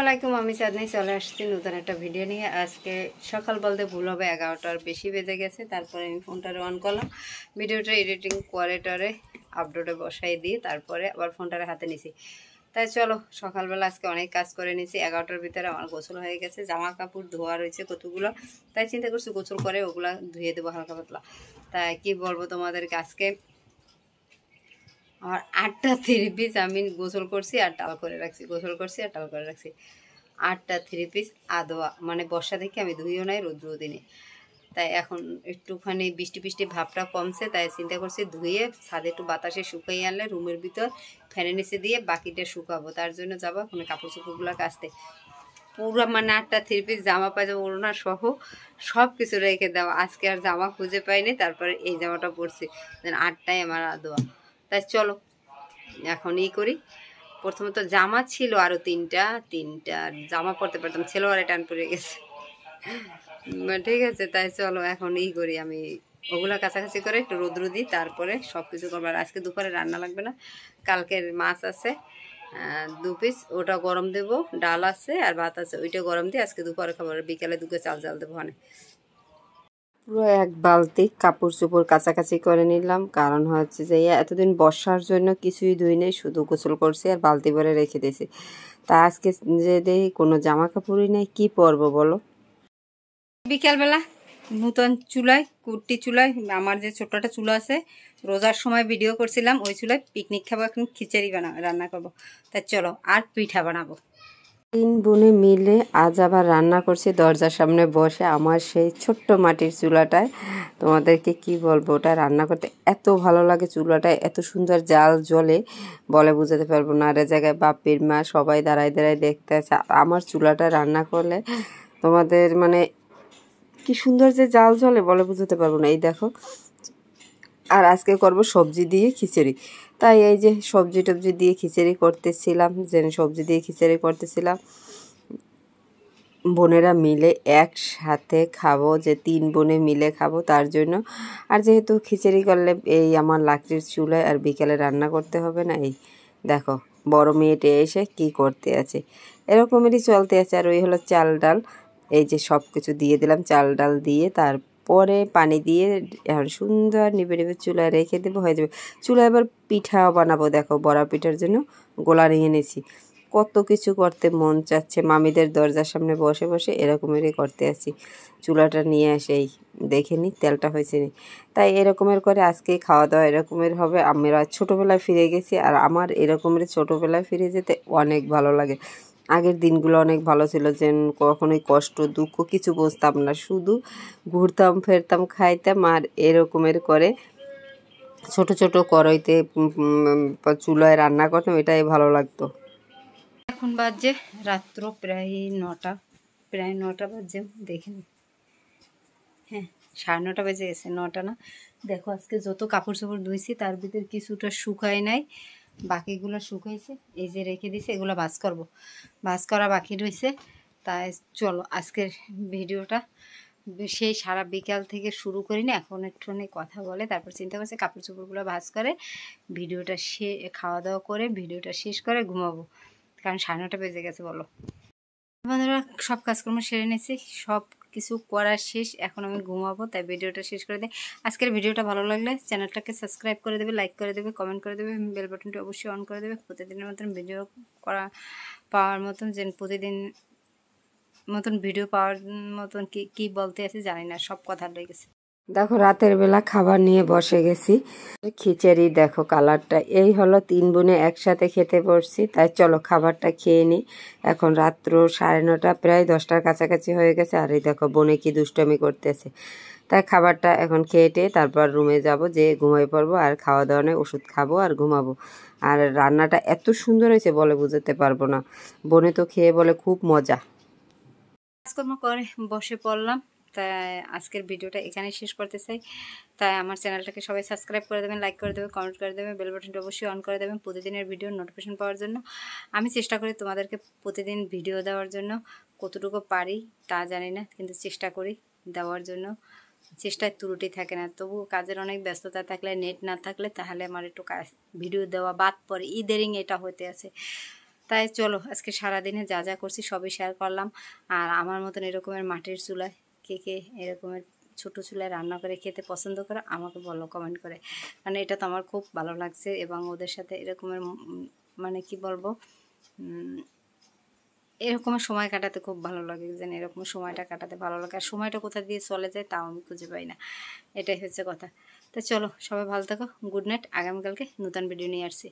আলাইকুম, আমি চাঁদনি চলে আসছি নতুন একটা ভিডিও নিয়ে। আজকে সকাল বলতে ভুল হবে, 11টার বেশি বেজে গেছে। তারপরে আমি ফোনটা অন করলাম, ভিডিওটা এডিটিং করে টরে আপলোডে বসাই দিয়ে তারপরে আবার ফোনটার হাতে নিছি। তাই চলো, সকালবেলা আজকে অনেক কাজ করে নিছি। 11টার ভিতরে আমার গোসল হয়ে গেছে, জামা কাপড় ধোয়া রয়েছে কতগুলো। তাই চিন্তা করছি গোসল করে ওগুলা ধুয়ে দেবো হালকা পাতলা। তাই কি বলবো তোমাদেরকে, আজকে আমার 8টা 3 পিস আমি গোসল করছি আর টাল করে রাখছি, গোসল করছি আর টাল করে রাখছি। 8টা 3 পিস আদোয়া, মানে বর্ষা থেকে আমি ধুইও নাই রৌদ্র দিনে। তাই এখন একটুখানি বৃষ্টি বৃষ্টি ভাবটা কমছে, তাই চিন্তা করছি ধুয়ে ছাদে একটু বাতাসে শুকাই আনলে রুমের ভিতর ফ্যানের নিচে দিয়ে বাকিটা শুকাবো। তার জন্য যাবো এখন কাপড় চোপড়গুলো কাচতে। পুরো মানে 8টা 3 পিস জামা পায়জামা ওড়না সহ সব কিছু রেখে দেওয়া। আজকে আর জামা খুঁজে পাইনি, তারপরে এই জামাটা পরছি। 8টাই আমার আদোয়া। তাই চলো এখন করি। প্রথমত জামা ছিল আরও তিনটা জামা পরতে পারতাম, ছেলেও আর টান পড়ে গেছে। ঠিক আছে, তাই চলো এখন করি। আমি ওগুলা কাছাকাছি করে একটু রোদ্রু দিই, তারপরে সব কিছু করবার। আজকে দুপুরে রান্না লাগবে না, কালকের মাছ আছে 2 পিস, ওটা গরম দেবো। ডাল আছে আর ভাত আছে, ওইটা গরম দিয়ে আজকে দুপুরে খাবার। বিকালে 2 চাল দেবো। অনেক পুরো এক বালতি কাপড় চোপড় কাছাকাছি করে নিলাম, কারণ হচ্ছে যে এতদিন বর্ষার জন্য কিছুই ধুই নেই, শুধু গোসল করছি আর বালতি ভরে রেখে দিয়েছি। তা আজকে যে দেখি কোনো জামা কাপড়ই নেই, কি পরবো বলো। বিকালবেলা নতুন চুলায়, কুর্তি চুলায়, আমার যে ছোট্টটা চুলা আছে, রোজার সময় ভিডিও করছিলাম, ওই চুলায় পিকনিক খাবো। এখন খিচুড়ি রান্না করবো। তাই চলো আর পিঠা বানাবো। 3 বোনে মিলে আজ আবার রান্না করছি দরজার সামনে বসে, আমার সেই ছোট্ট মাটির চুলাটায়। তোমাদেরকে কি বলবো, ওটা রান্না করতে এত ভালো লাগে। চুলাটায় এত সুন্দর জাল জ্বলে, বলে বুঝাতে পারবো না। আর এ জায়গায় বাপির মা সবাই দাঁড়ায় দাঁড়ায় দেখতে আছে আমার চুলাটা রান্না করলে। তোমাদের মানে কি সুন্দর যে জাল জ্বলে, বলে বুঝাতে পারবো না। এই দেখো, আর আজকে করব সবজি দিয়ে খিচুড়ি। তাই এই যে সবজি টবজি দিয়ে খিচুড়ি করতেছিলাম, সবজি দিয়ে খিচুড়ি করতেছিলাম। বোনেরা মিলে একসাথে খাবো, যে 3 বোনে মিলে খাবো তার জন্য। আর যেহেতু খিচুড়ি করলে এই আমার লাকড়ির চুলায় আর বিকেলে রান্না করতে হবে না। এই দেখো বড় মেয়েটা এসে কি করতে আছে, এরকমেরই চলতে আছে। আর ওই হলো চাল ডাল, এই যে সব কিছু দিয়ে দিলাম। চাল ডাল দিয়ে তারপরে পানি দিয়ে এখন সুন্দর নিবে নিবে চুলায় রেখে দেবো, হয়ে যাবে। চুলায় এবার পিঠাও বানাবো। দেখো বড়া পিঠার জন্য গোলা নিয়ে এনেছি। কত কিছু করতে মন চাচ্ছে, মামিদের দরজার সামনে বসে বসে এরকমেরই করতে আছি। চুলাটা নিয়ে আসেই দেখে নি তেলটা হয়েছে নি, তাই এরকমের করে আজকে খাওয়া দাওয়া এরকমের হবে। আমরা ছোটোবেলায় ফিরে গেছি, আর আমার এরকমের ছোটোবেলায় ফিরে যেতে অনেক ভালো লাগে। আগের দিনগুলো অনেক ভালো ছিল, যে কখনোই কষ্ট দুঃখ কিছু বুঝতাম না, শুধু ঘুরতাম ফেরতাম খাইতাম। আর এরকমের করে ছোট ছোট কড়াইতে চুলায় রান্না করতাম, এটাই ভালো লাগতো। এখন বাজে রাত্র প্রায় 9টা বাজে, দেখেন। হ্যাঁ, 9:30 বেজে গেছে, 9টা না। দেখো আজকে যত কাপড় চোপড় ধুইছি তার ভিতরে কিছুটা শুকায় নাই, বাকিগুলো শুকাইছে। এই যে রেখে দিছে, এগুলো ভাজ করব, ভাজ করা বাকি রয়েছে। তাই চলো আজকের ভিডিওটা সেই সারা বিকাল থেকে শুরু করি না, এখন একটুখানি কথা বলে তারপর চিন্তা করছে কাপড় চোপড়গুলো ভাজ করে ভিডিওটা খাওয়া দাওয়া করে ভিডিওটা শেষ করে ঘুমাবো, কারণ 9:30 বেজে গেছে। বলো বন্ধুরা, সব কাজকর্ম সেরে নিয়েছি, সব কিছু করার শেষ, এখন আমি ঘুমাবো। তাই ভিডিওটা শেষ করে দেয়। আজকের ভিডিওটা ভালো লাগলে চ্যানেলটাকে সাবস্ক্রাইব করে দেবে, লাইক করে দেবে, কমেন্ট করে দেবে, বেল বাটনটি অবশ্যই অন করে দেবে। প্রতিদিনের মতন ভিডিও পাওয়ার মতন, যে প্রতিদিন মতন ভিডিও পাওয়ার মতন কি বলতে আছে জানি না, সব কথা লেগেছে। দেখো রাতের বেলা খাবার নিয়ে বসে গেছি, খিচুড়ি। দেখো কালারটা, এই হলো 3 বোনে একসাথে খেতে বসছি। তাই চলো খাবারটা খেয়ে নিই। এখন রাত্র 9:30, প্রায় 10টার কাছাকাছি হয়ে গেছে। আর এই দেখো বোনে কি দুষ্টমি করতেছে। তাই খাবারটা এখন খেয়ে টেয়ে তারপর রুমে যাব, যে ঘুমাই পড়বো। আর খাওয়া দাওয়া নেই, ওষুধ খাবো আর ঘুমাবো। আর রান্নাটা এত সুন্দর হয়েছে বলে বুঝতে পারবো না। বোনে তো খেয়ে বলে খুব মজা। কাজকর্ম করে বসে পড়লাম। তাই আজকের ভিডিওটা এখানে শেষ করতে চাই। তাই আমার চ্যানেলটাকে সবাই সাবস্ক্রাইব করে দেবেন, লাইক করে দেবেন, কমেন্ট করে দেবেন, বেল বাটনটা অবশ্যই অন করে দেবেন প্রতিদিনের ভিডিও নোটিফিকেশন পাওয়ার জন্য। আমি চেষ্টা করি তোমাদেরকে প্রতিদিন ভিডিও দেওয়ার জন্য, কতটুকু পারি তা জানি না, কিন্তু চেষ্টা করি দেওয়ার জন্য। চেষ্টায় ত্রুটি থাকে না, তবু কাজের অনেক ব্যস্ততা থাকলে, নেট না থাকলে, তাহলে আমার একটু ভিডিও দেওয়া বাদ পড়ে, ইদারিং এটা হতে আছে। তাই চলো আজকে সারাদিনে যা যা করছি সবই শেয়ার করলাম। আর আমার মতন এরকমের মাটির চুলায় কে কে এরকমের ছোটো চুলায় রান্না করে খেতে পছন্দ করো আমাকে বলো কমেন্ট করে, কারণ এটা তো আমার খুব ভালো লাগছে। এবং ওদের সাথে এরকমের মানে কি বলবো, এরকমের সময় কাটাতে খুব ভালো লাগে, যেন এরকম সময়টা কাটাতে ভালো লাগে। আর সময়টা কোথা দিয়ে চলে যায় তাও আমি খুঁজে পাই না, এটাই হচ্ছে কথা। তো চলো সবাই ভালো থাকো, গুড নাইট। আগামীকালকে নতুন ভিডিও নিয়ে আসছি।